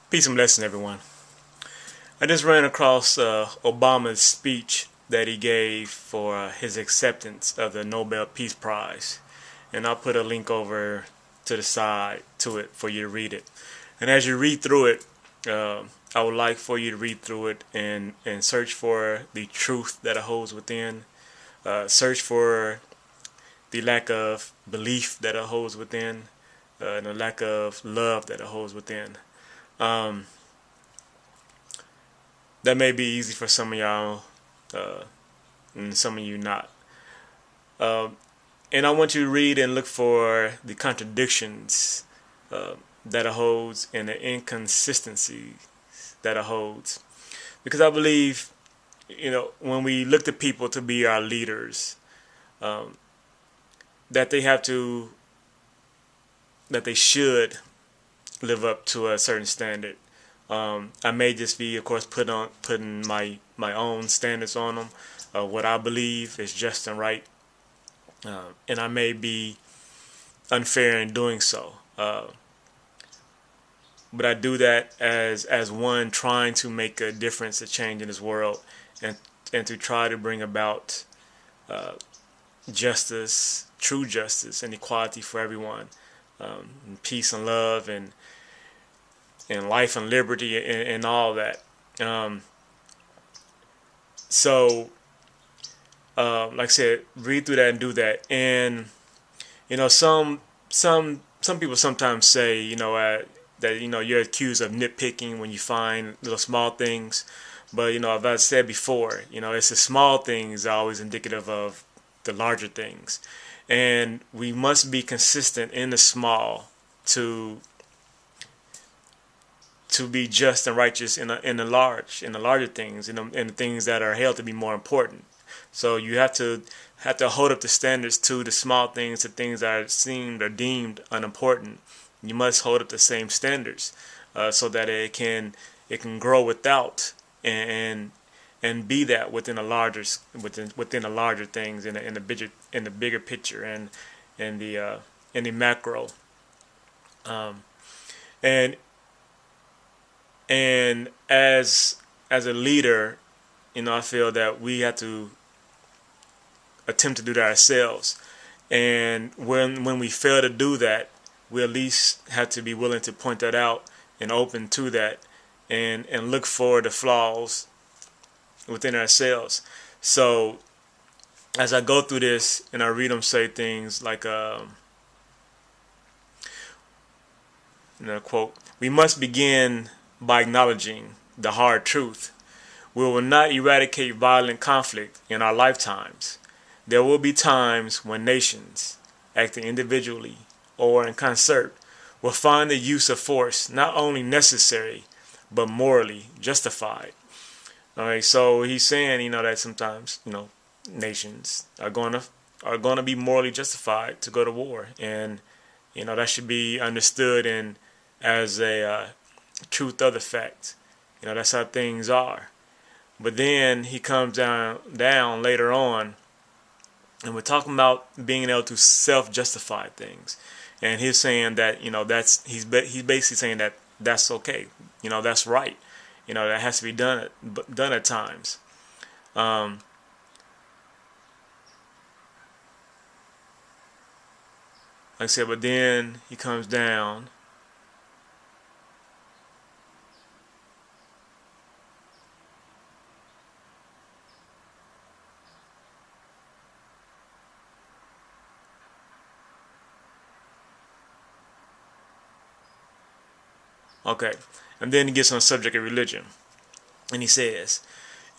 Peace and blessings, everyone. I just ran across Obama's speech that he gave for his acceptance of the Nobel Peace Prize, and I'll put a link over to the side to it for you to read it. And as you read through it, I would like for you to read through it and search for the truth that it holds within. Search for the lack of belief that it holds within, and the lack of love that it holds within. Um, that may be easy for some of y'all, uh, and some of you not. Uh, and I want you to read and look for the contradictions uh, that it holds and the inconsistencies that it holds. Because I believe, when we look to people to be our leaders, um, that they have to, that they should live up to a certain standard. I may just be, of course, putting my own standards on them, what I believe is just and right, and I may be unfair in doing so. But I do that as one trying to make a difference, a change in this world, and to try to bring about uh, justice, true justice, and equality for everyone, and peace and love, and life and liberty and all that. Um, so, like I said, read through that and do that. And some people sometimes say, that you're accused of nitpicking when you find little small things. But as I said before, it's the small things that are always indicative of the larger things, and we must be consistent in the small to be just and righteous in the larger things, in the things that are held to be more important. So you have to hold up the standards to the small things, to things that are seemed or deemed unimportant. You must hold up the same standards, so that it can grow without and be that within the larger things, in the bigger picture, and in the macro. Um, and and as a leader, I feel that we have to attempt to do that ourselves. And when we fail to do that, we at least have to be willing to point that out and open to that, and look for the flaws within ourselves. So as I go through this and I read them say things like, quote, "We must begin by acknowledging the hard truth. We will not eradicate violent conflict in our lifetimes. There will be times when nations, acting individually or in concert, will find the use of force not only necessary but morally justified." All right, so he's saying, that sometimes, nations are going to be morally justified to go to war, and that should be understood and as a truth of the fact. That's how things are. But then he comes down later on, and we're talking about being able to self-justify things, and he's saying that he's basically saying that that's okay. That's right. That has to be done at times. Um, like I said, but then he comes down. Okay, and then he gets on the subject of religion, and he says,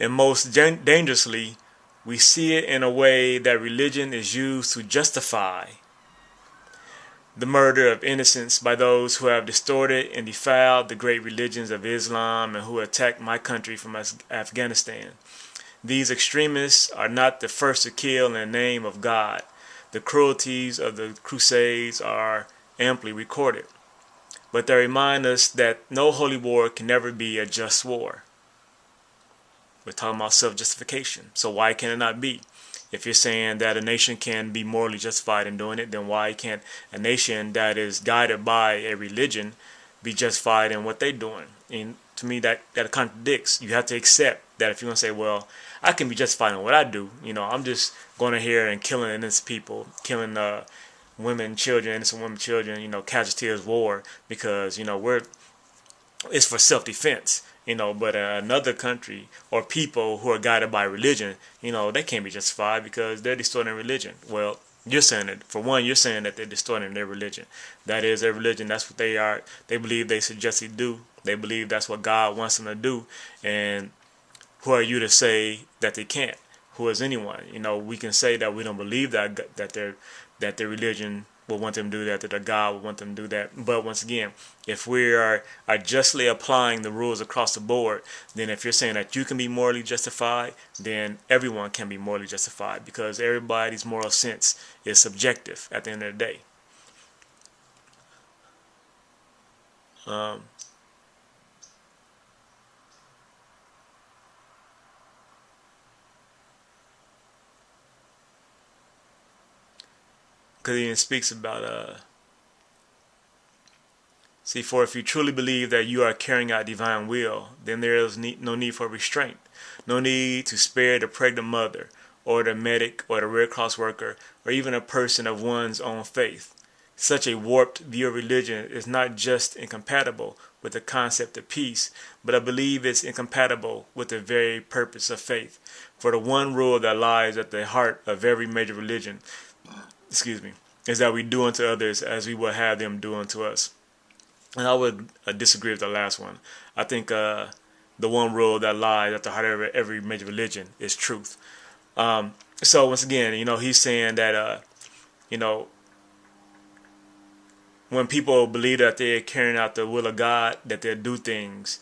and most dangerously, we see it in a way that religion is used to justify the murder of innocents by those who have distorted and defiled the great religions of Islam and who attacked my country from Afghanistan. These extremists are not the first to kill in the name of God. The cruelties of the Crusades are amply recorded, but they remind us that no holy war can never be a just war. We're talking about self-justification, so why can it not be? If you're saying that a nation can be morally justified in doing it, then why can't a nation that is guided by a religion be justified in what they're doing. And to me, that contradicts. You have to accept that if you're gonna say, well, I can be justified in what I do. I'm just going in here and killing innocent people, killing women, children, innocent women, children. Casualties of war because it's for self-defense. But another country or people who are guided by religion, they can't be justified because they're distorting religion. Well, you're saying that, for one, you're saying that they're distorting their religion. That is their religion. That's what they are. They believe they should justly do. They believe that's what God wants them to do. And who are you to say that they can't? Who is anyone? We can say that we don't believe that their religion will want them to do that their God will want them to do that. But once again, if we are justly applying the rules across the board, then if you're saying that you can be morally justified, then everyone can be morally justified because everybody's moral sense is subjective at the end of the day. Because he even speaks about for if you truly believe that you are carrying out divine will, then there is no need for restraint, no need to spare the pregnant mother, or the medic, or the Red Cross worker, or even a person of one's own faith. Such a warped view of religion is not just incompatible with the concept of peace, but I believe it's incompatible with the very purpose of faith. For the one rule that lies at the heart of every major religion, is that we do unto others as we would have them do unto us. And I would disagree with the last one. I think the one rule that lies at the heart of every major religion is truth. So once again, he's saying that, when people believe that they're carrying out the will of God, that they'll do things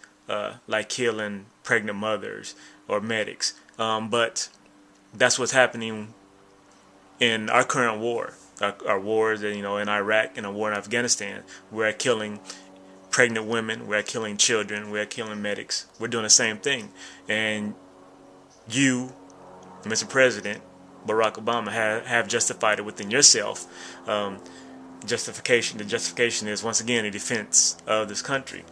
like killing pregnant mothers or medics. But that's what's happening in our current war. Our wars, in Iraq and a war in Afghanistan, we're killing pregnant women, we're killing children, we're killing medics. We're doing the same thing. And you, Mr. President, Barack Obama, have justified it within yourself. The justification is, once again, a defense of this country.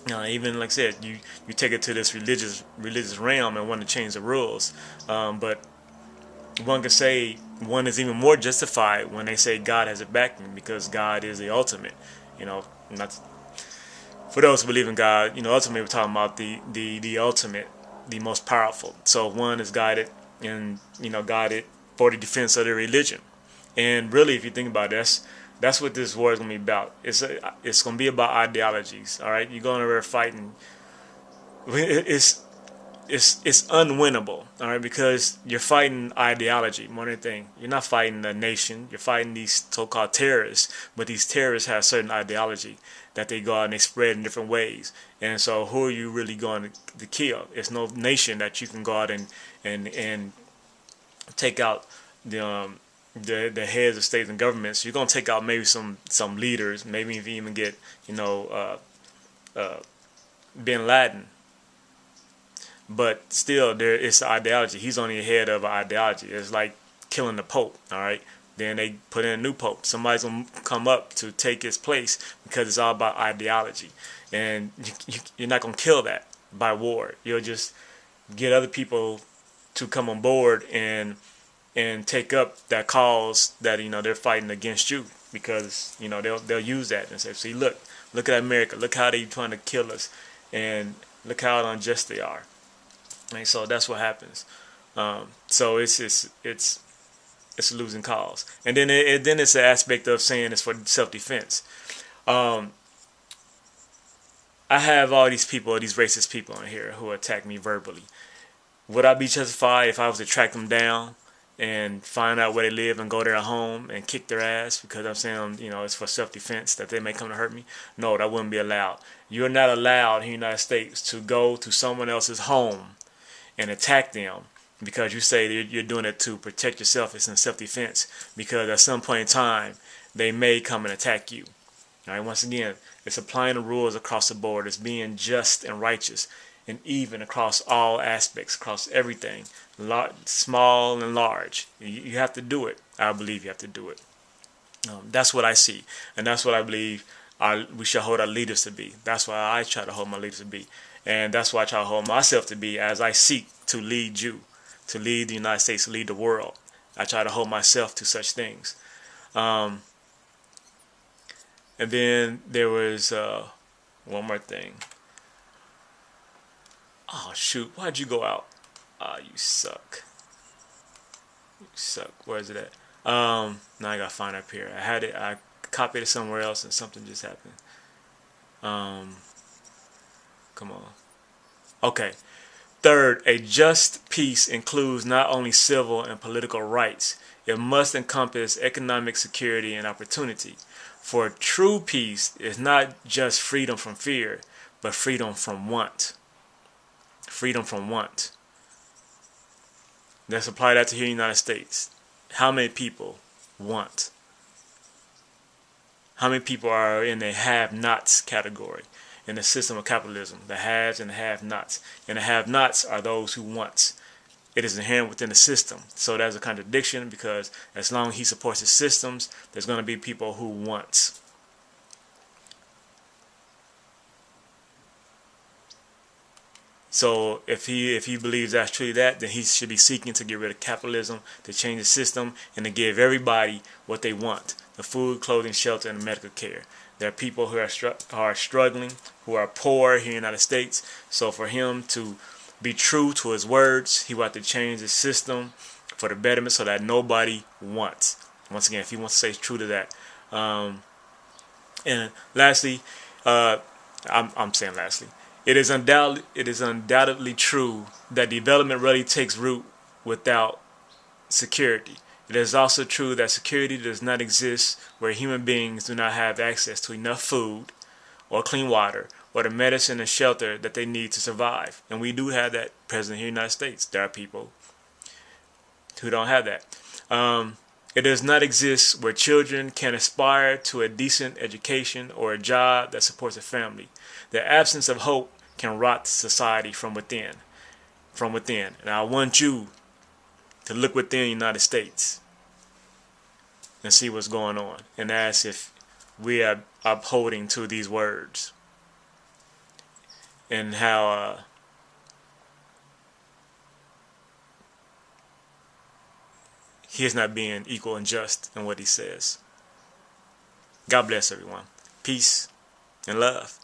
Even like I said, you take it to this religious realm and want to change the rules. But one could say one is even more justified when they say God has a backing because God is the ultimate. Not for those who believe in God. Ultimately we're talking about the ultimate, the most powerful. So one is guided and guided for the defense of their religion. And really, if you think about it, that's what this war is going to be about. It's going to be about ideologies. All right, you're going over there fighting. It's unwinnable, all right, because you're fighting ideology more than anything. You're not fighting a nation. You're fighting these so-called terrorists, but these terrorists have certain ideology that they go out and they spread in different ways. And so, who are you really going to kill? It's no nation that you can go out and take out the heads of states and governments. You're going to take out maybe some leaders, maybe if you even get Bin Laden. But still, there is ideology. He's only the head of an ideology. It's like killing the Pope, all right? Then they put in a new Pope. Somebody's going to come up to take his place because it's all about ideology. And you're not going to kill that by war. You'll just get other people to come on board and take up that cause that, they're fighting against you because, they'll use that and say, see, look at America. Look how they're trying to kill us. And look how unjust they are. And so that's what happens. So it's a losing cause. And then it's the aspect of saying it's for self-defense. I have all these people, these racist people in here who attack me verbally. Would I be justified if I was to track them down and find out where they live and go to their home and kick their ass because I'm saying, it's for self-defense that they may come to hurt me? No, that wouldn't be allowed. You're not allowed in the United States to go to someone else's home and attack them because you say you're doing it to protect yourself. It's in self-defense because at some point in time they may come and attack you. All right. Once again, it's applying the rules across the board. It's being just and righteous and even across all aspects, across everything, small and large. You have to do it. I believe you have to do it. That's what I see, and that's what I believe we should hold our leaders to be. That's why I try to hold my leaders to be. And that's why I try to hold myself to be as I seek to lead you, to lead the United States, to lead the world. I try to hold myself to such things. And then there was one more thing. Oh, shoot. Why'd you go out? Ah, you suck. You suck. Where is it at? Now I gotta find it up here. I had it. I copied it somewhere else, and something just happened. Come on. Okay. Third, a just peace includes not only civil and political rights. It must encompass economic security and opportunity. For true peace is not just freedom from fear, but freedom from want. Freedom from want. Let's apply that to here in the United States. How many people want? How many people are in the have-nots category in the system of capitalism? The haves and the have-nots. And the have-nots are those who want. It is inherent within the system. So there's a contradiction, because as long as he supports the systems, there's going to be people who want. So if he believes that's truly that, then he should be seeking to get rid of capitalism, to change the system, and to give everybody what they want: the food, clothing, shelter, and medical care. There are people who are struggling, who are poor here in the United States. So for him to be true to his words, he will have to change the system for the betterment, so that nobody wants. Once again, if he wants to stay true to that. And lastly, I'm saying lastly, it is undoubtedly true that development rarely takes root without security. It is also true that security does not exist where human beings do not have access to enough food or clean water or the medicine and shelter that they need to survive. And we do have that present here in the United States. There are people who don't have that. It does not exist where children can aspire to a decent education or a job that supports a family. The absence of hope can rot society from within. And I want you to look within the United States and see what's going on, and ask if we are upholding to these words, and how he is not being equal and just in what he says. God bless everyone. Peace and love.